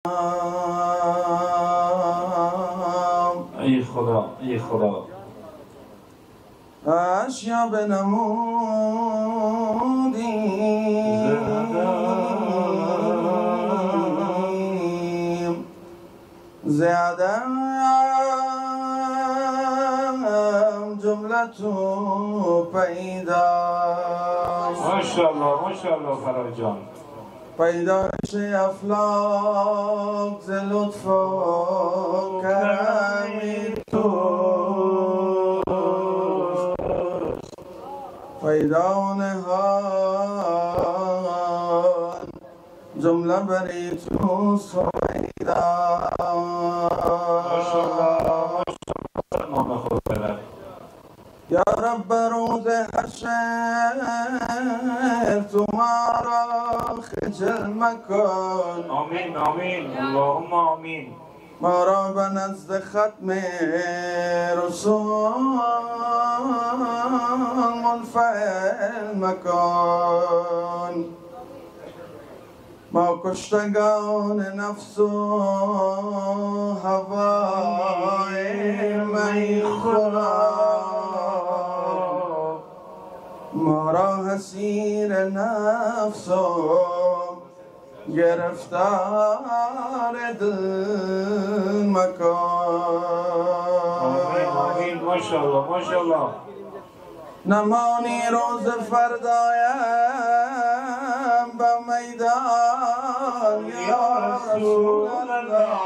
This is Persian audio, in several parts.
ای خدا ای خدا اشیا بنمودیم زیادم جملتو پیداست. ماشاءالله ماشاءالله فرای جان. پیدایش افلاک ز لطف و کرمی توست، پیدا نهان جمله بری توست و پیدا. ماشاءالله نام خود برد. یا رب روز حشر تو ما را خجل مکن. آمین آمین اللهم آمین. ما را به نزد ختم رسول منفعل مکن. ما کشتگان نفس و هوای میخوران، ما را حسیر نفس و گرفتار دل مکن. آمین آمین ماشاءالله ماشاءالله. نمانی روز فردایم به میدان یا رسول الله،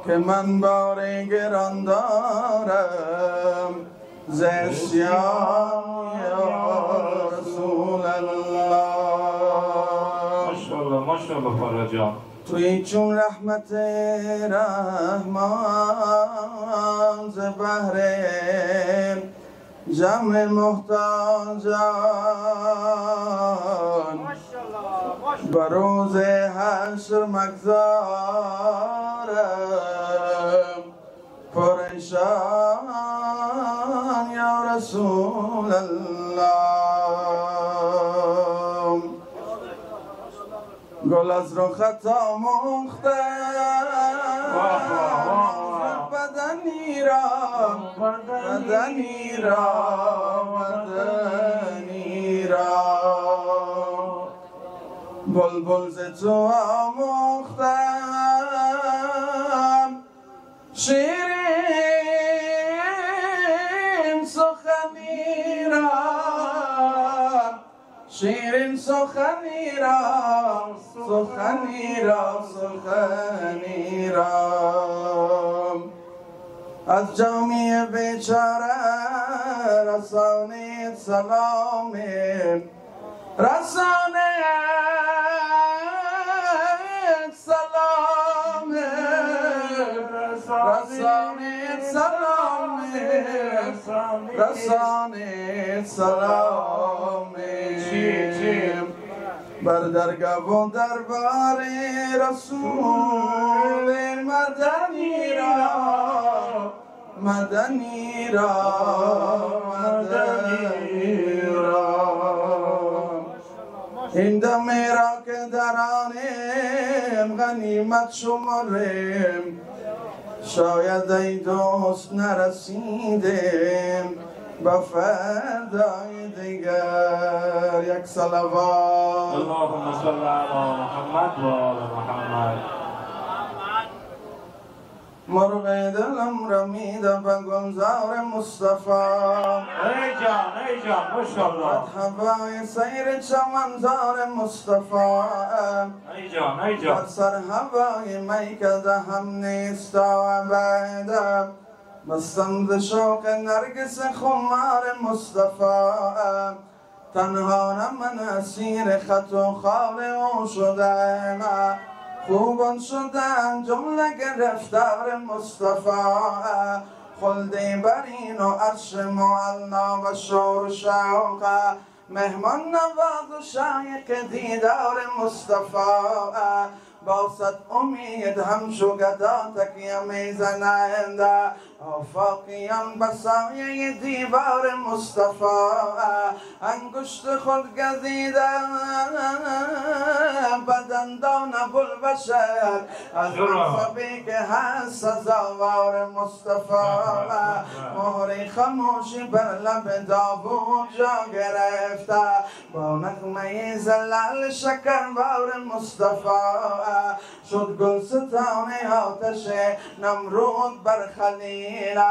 که من بار گران دارم ز عصیان یا رسول الله. ماشاءالله ماشاءالله فرای جان. توی چون رحمت رحمان ز بحر جمع محتاجان، به روز حشر مگذارم پریشان یا رسول الله. گل از رخت آموختم بدنی را بدنی را بدنی را، بلبل ز تو آموختم شیرین سخنی را، شیرین سخنی را سخنی را سخنی را. از جامعه بیچاره رسانید سلام، رسانید سلام، رسانید سلام، رسانید سلام بر درگاه و دربار رسول مدنی را مدنی را مدنی را. این دمی را که درانیم غنیمت شماریم، شاید ای دوست نرسیدیم به فردای دیگر. یک صلوات. اللهم صل علی محمد و آل محمد. مرغ دلم را میده به گلزار مصطفی، ای جان ماشاءالله. هوای سیر چمنزار مصطفی، ای جان ای جان. در سر هوای میکده هم نیست و بعده، مستم ز شوق نرگس خمار مصطفی. تنها من اسیر خط و خال او شدم، خوبان شدن جمله گرفتار مصطفی. خلدی برین و عرش معلا و شور و شوق، مهمان نواز و شایق دیدار مصطفی. با صد امید همچو گدا تکیه میزنند، آفاقیان بسایه دیوار مصطفی انگشت خود گزیدن بدندان بلبشر از منصبی که هست سزاوار مصطفی مهر خاموشی بر لب داوود جا گرفته با نغمه زلال شکربار مصطفی شد گلستان آتش نمرود بر خلیل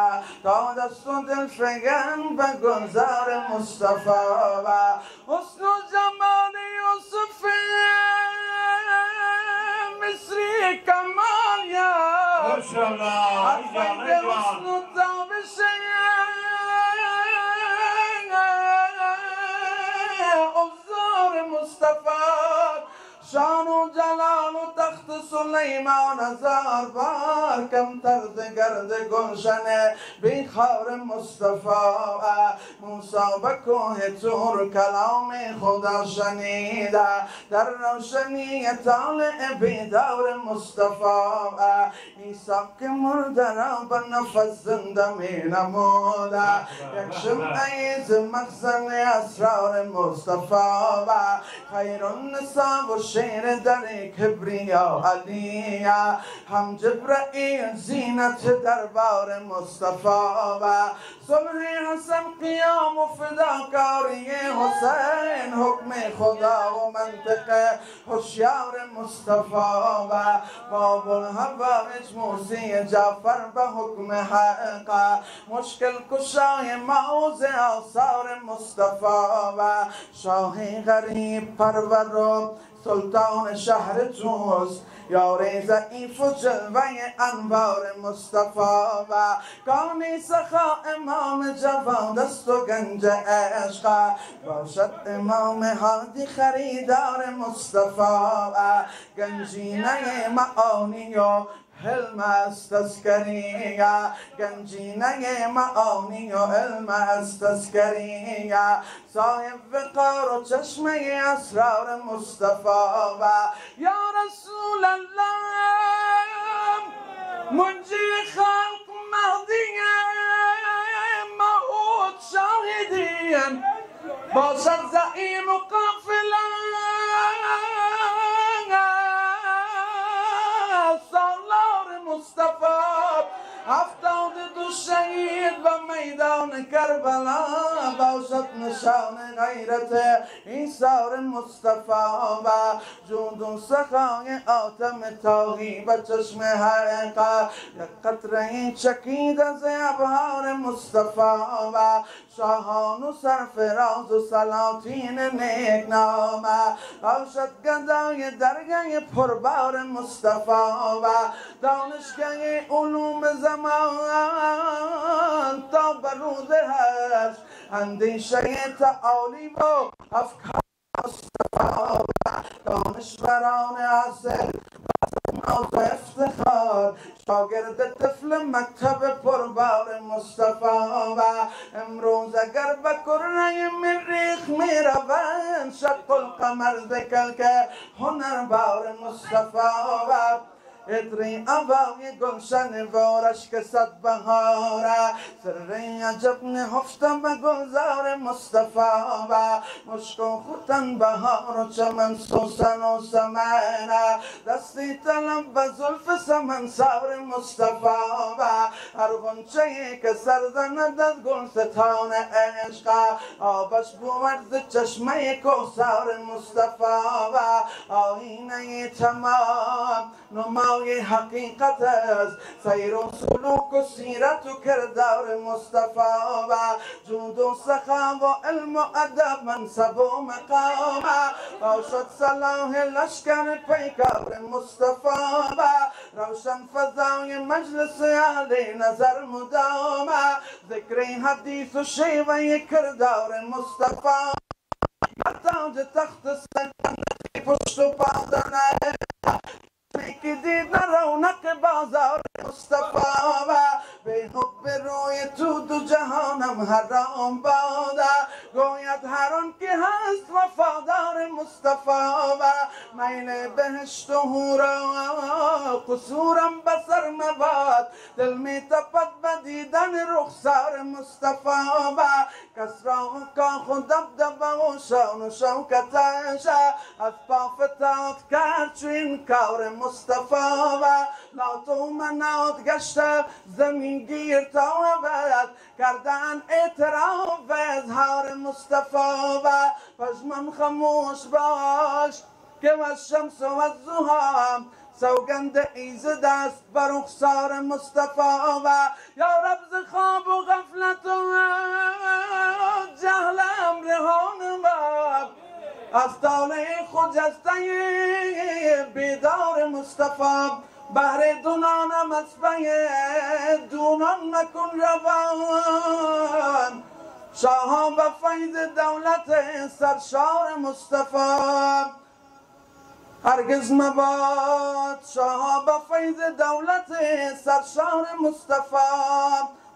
تا دست و دل فگن به گلزار مصطفی حسن و جمال یوسف مصری کمال یافت ماشاءالله حسن و تابش ابزار مصطفی شان و جلال و تخت سلیمان هزار بار کم ترد گرد گلشن بی خار مصطفی موسی به کوه طور کلام خدا شنیده در روشنی طالع بیدار مصطفی عیسی که مرده را به نفس زنده می نموده یک شمعه ز مخزن اسرار مصطفی خیر النساء و شیر در کبریا علی هم جبرائیل زینت دربار مصطفی صبح حسن قیام و فداکاری حسین حکم خدا و منطق هوشیار مصطفی باب الحوائج موسی جعفر به حکم حق مشکل کشای موز آثار مصطفی شاه غریب پرور و سلطان شهر توس یار ضعیف و جلوه انوار مصطفی کانی سخا امام جوان دست و گنج عشق باشد امام هادی خریدار مصطفی گنجینه معانی و حلم است تذکری گنجینه معانی و علم است تذکری صاحب وقار و چشمه اسرار مصطفی یا رسول الله منجی خلق مهدی موعود شاهدی باشد زعیم و قافله مصطفی 72 شهید و میدان کربلا باشد نشان غیرت ایثار مصطفی و جود و سخای آتم تاغی و چشم حق یک قطره چکید از ابهار مصطفی و شاهان و سرفراز و سلاطین نیک نام باشد گدای درگاه پربار مصطفی و دانشگاه علوم زمان تا برود هست اندیشه تعالی و افکار مصطفی دانشوران اصل ناز و افتخار شاگرد طفل مکتب پربار مصطفی و امروز اگر به کره مریخ می روند شق القمر ذکر که هنربار مصطفی و ادری اوای گلشن وارش که صد بهاره سر عجب نهفتم به گلزار مصطفی و مشک و خوتن بهار و چمن سوسن و سمن دستی طلب به زلف سمن سار مصطفی و هر غنچه که سر زند از گلستان عشق آبش بود ز چشمه کوثر مصطفی و آینه تمام نمای حقیقت است سیر و سلوک و سیرت و کردار مصطفی و جود و سخا و علم و ادب منصب و مقام باشد صلاح لشکر پیکار مصطفی و روشن فضای مجلس علی نظر مدام ذکر حدیث و شیوه کردار مصطفی تاج تخت سلطنت پشت و پادنه که دید رونق بازار مصطفی و به حب روی تو دو جهانم حرام باده گوید هر آن که هست وفادار مصطفى و میل بهشت و هورا قصورم بسر مباد دل می تپد بدیدن رخسار مصطفى و کس را کاخ و دبدبه و شان و شوکتش از پا فتاد کرد چو این کار مصطفى و نات و منات گشته زمین گیر تا ابد کردن اعتراف به اظهار مصطفى و پشمم خموش باش که و الشمس و الضحی سوگند ایزد است بر رخسار مصطفى و یا رب ز خواب و غفلت و جهلم رهان باب از طالع خجسته بیدار مصطفى بهر دونانم از پی دونان مکن روان شاها و فیض دولت سرشار مصطفى هرگز مباد شاها و فیض دولت سرشار مصطفى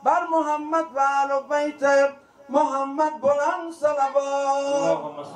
بر محمد و آل بیت محمد بلند صلوات.